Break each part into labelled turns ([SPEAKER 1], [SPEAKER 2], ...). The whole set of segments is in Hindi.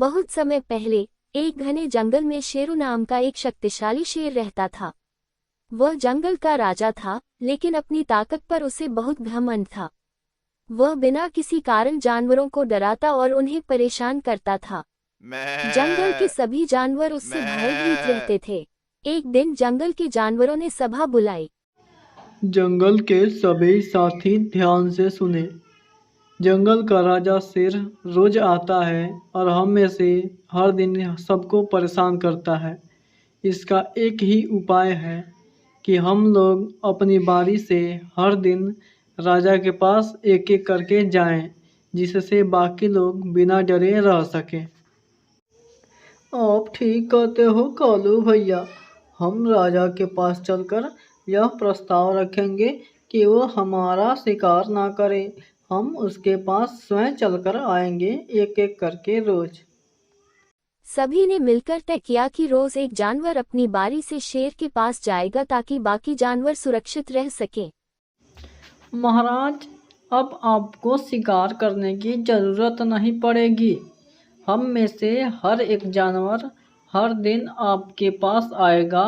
[SPEAKER 1] बहुत समय पहले एक घने जंगल में शेरू नाम का एक शक्तिशाली शेर रहता था। वह जंगल का राजा था, लेकिन अपनी ताकत पर उसे बहुत घमंड था। वह बिना किसी कारण जानवरों को डराता और उन्हें परेशान करता था। जंगल के सभी जानवर उससे भयभीत रहते थे। एक दिन जंगल के जानवरों ने सभा बुलाई।
[SPEAKER 2] जंगल के सभी साथी ध्यान से सुने। जंगल का राजा शेर रोज आता है और हम में से हर दिन सबको परेशान करता है। इसका एक ही उपाय है कि हम लोग अपनी बारी से हर दिन राजा के पास एक एक करके जाएं, जिससे बाकी लोग बिना डरे रह सकें। आप ठीक कहते हो कालू भैया। हम राजा के पास चलकर यह प्रस्ताव रखेंगे कि वो हमारा शिकार ना करे। हम उसके पास स्वयं चलकर आएंगे, एक एक करके रोज।
[SPEAKER 1] सभी ने मिलकर तय किया कि रोज एक जानवर अपनी बारी से शेर के पास जाएगा ताकि बाकी जानवर सुरक्षित रह सकें।
[SPEAKER 2] महाराज, अब आपको शिकार करने की जरूरत नहीं पड़ेगी। हम में से हर एक जानवर हर दिन आपके पास आएगा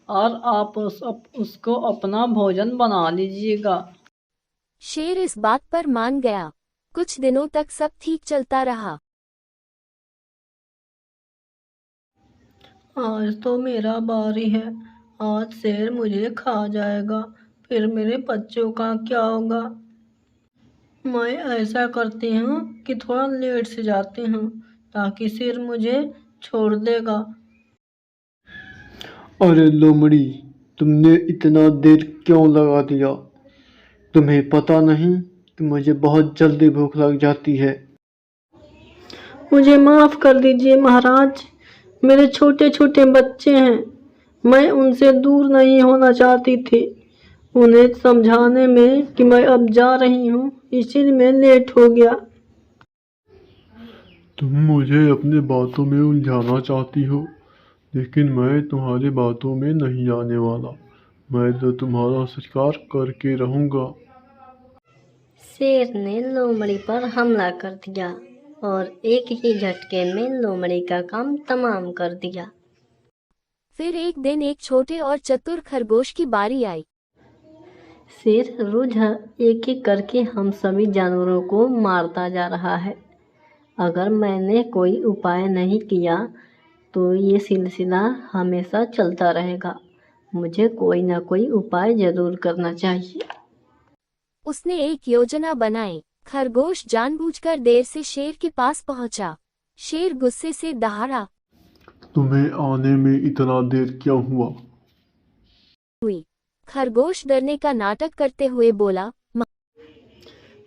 [SPEAKER 2] और आप उसको अपना भोजन बना लीजिएगा।
[SPEAKER 1] शेर इस बात पर मान गया। कुछ दिनों तक सब ठीक चलता रहा।
[SPEAKER 2] आज तो मेरा बारी है। आज शेर मुझे खा जाएगा, फिर मेरे बच्चों का क्या होगा। मैं ऐसा करती हूँ कि थोड़ा लेट से जाती हूँ, ताकि शेर मुझे छोड़ देगा।
[SPEAKER 3] अरे लोमड़ी, तुमने इतना देर क्यों लगा दिया? तुम्हें पता नहीं कि मुझे बहुत जल्दी भूख लग जाती है।
[SPEAKER 2] मुझे माफ कर दीजिए महाराज, मेरे छोटे छोटे बच्चे हैं। मैं उनसे दूर नहीं होना चाहती थी। उन्हें समझाने में कि मैं अब जा रही हूँ, इसीलिए मैं लेट हो गया।
[SPEAKER 3] तुम मुझे अपने बातों में उलझाना चाहती हो, लेकिन मैं तुम्हारी बातों में नहीं आने वाला। मैं तो तुम्हारा शिकार करके रहूंगा।
[SPEAKER 4] शेर ने लोमड़ी पर हमला कर दिया और एक ही झटके में लोमड़ी का काम तमाम कर दिया।
[SPEAKER 1] फिर एक दिन एक छोटे और चतुर खरगोश की बारी आई।
[SPEAKER 4] शेर रोज एक एक करके हम सभी जानवरों को मारता जा रहा है। अगर मैंने कोई उपाय नहीं किया तो ये सिलसिला हमेशा चलता रहेगा। मुझे कोई ना कोई उपाय जरूर करना चाहिए।
[SPEAKER 1] उसने एक योजना बनाई। खरगोश जानबूझकर देर से शेर के पास पहुंचा। शेर गुस्से से दहाड़ा।
[SPEAKER 3] तुम्हें आने में इतना देर क्यों हुआ?
[SPEAKER 1] हुई। खरगोश डरने का नाटक करते हुए बोला,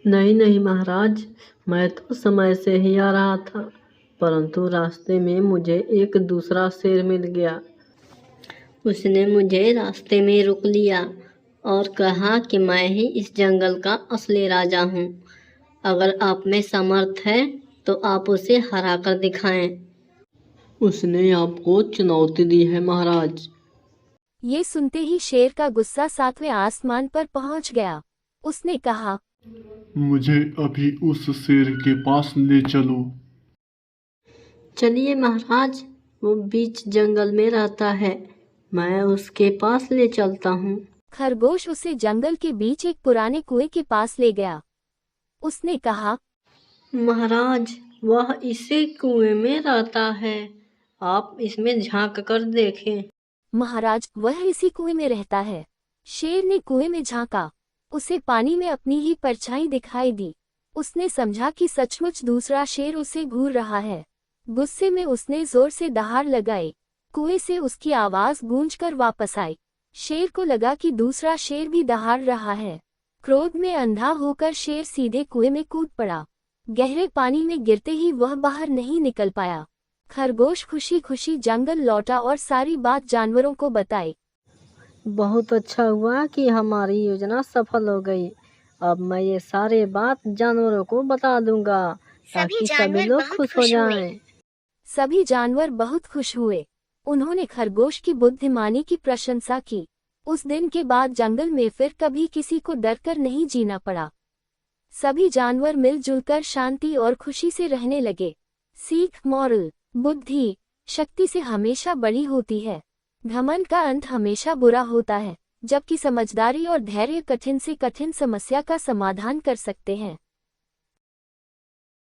[SPEAKER 2] नहीं नहीं महाराज, मैं तो समय से ही आ रहा था, परंतु रास्ते में मुझे एक दूसरा शेर मिल गया।
[SPEAKER 4] उसने मुझे रास्ते में रोक लिया और कहा कि मैं ही इस जंगल का असली राजा हूँ। अगर आप में समर्थ है तो आप उसे हरा कर दिखाएं।
[SPEAKER 2] उसने आपको चुनौती दी है महाराज।
[SPEAKER 1] ये सुनते ही शेर का गुस्सा 7वें आसमान पर पहुंच गया। उसने कहा,
[SPEAKER 3] मुझे अभी उस शेर के पास ले चलो।
[SPEAKER 4] चलिए महाराज, वो बीच जंगल में रहता है, मैं उसके पास ले चलता हूँ।
[SPEAKER 1] खरगोश उसे जंगल के बीच एक पुराने कुएं के पास ले गया। उसने कहा,
[SPEAKER 4] महाराज, वह इसी कुएं में रहता है, आप इसमें झांक कर देखें।
[SPEAKER 1] महाराज, वह इसी कुएं में रहता है। शेर ने कुएं में झांका। उसे पानी में अपनी ही परछाई दिखाई दी। उसने समझा कि सचमुच दूसरा शेर उसे घूर रहा है। गुस्से में उसने जोर से दहाड़ लगाई। कुएं से उसकी आवाज गूंजकर वापस आई। शेर को लगा कि दूसरा शेर भी दहाड़ रहा है। क्रोध में अंधा होकर शेर सीधे कुएं में कूद पड़ा। गहरे पानी में गिरते ही वह बाहर नहीं निकल पाया। खरगोश खुशी खुशी जंगल लौटा और सारी बात जानवरों को बताई।
[SPEAKER 4] बहुत अच्छा हुआ कि हमारी योजना सफल हो गई। अब मैं ये सारे बात जानवरों को बता दूंगा ताकि सभी लोग खुश हो जाएं।
[SPEAKER 1] सभी जानवर बहुत खुश हुए। उन्होंने खरगोश की बुद्धिमानी की प्रशंसा की। उस दिन के बाद जंगल में फिर कभी किसी को डरकर नहीं जीना पड़ा। सभी जानवर मिलजुल कर शांति और खुशी से रहने लगे। सीख मॉरल, बुद्धि शक्ति से हमेशा बड़ी होती है। घमंड का अंत हमेशा बुरा होता है, जबकि समझदारी और धैर्य कठिन से कठिन समस्या का समाधान कर सकते हैं।